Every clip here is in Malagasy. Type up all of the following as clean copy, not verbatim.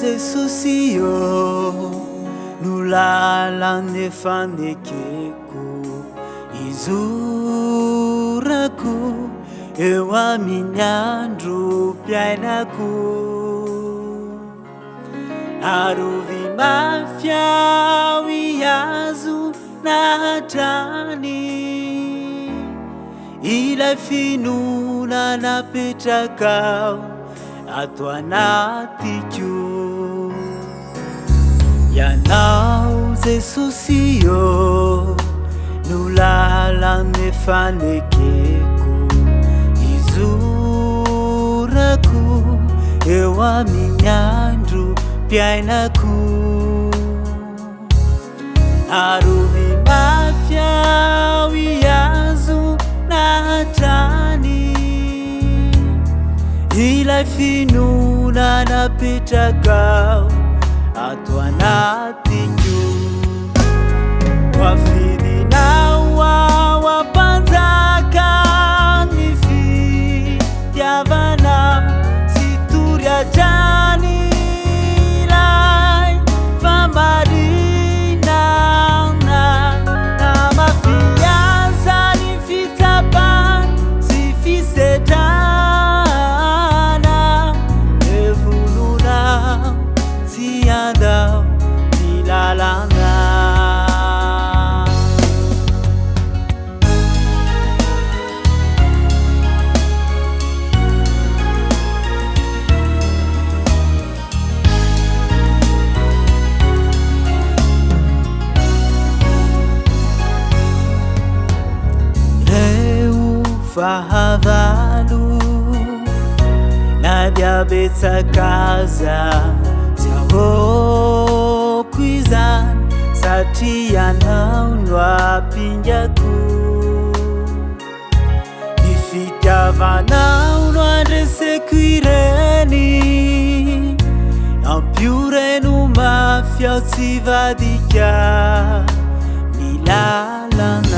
Jesosio nulalane fanekeko izurako eo amin'ny andro piainako arovy mafiao iazo nahatrany ilay finona napetrakao ato anatiko ianao Jesosio nulalane fanekeko izurako eo amin'ny andro piainako arovy mafiao iazo nahatrany ilay finona napetrakao ato anatiko wafidinao ao ampanjaka ny fitiavana sy toriatrany ilay famarinana na mafianza ny fitsapany sy fisetrana evolonao tsy andao ny lalana fahavalo na diabetsakaza tsy ahoko izany satria anao no ampingako ny fitiavanao no andreseko ireny ampioreno mafiao tsy vadika ny lalana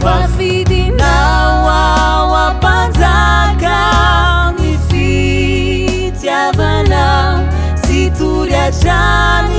wafidinao ao ampanjaka ny fitiavana sy toriatrany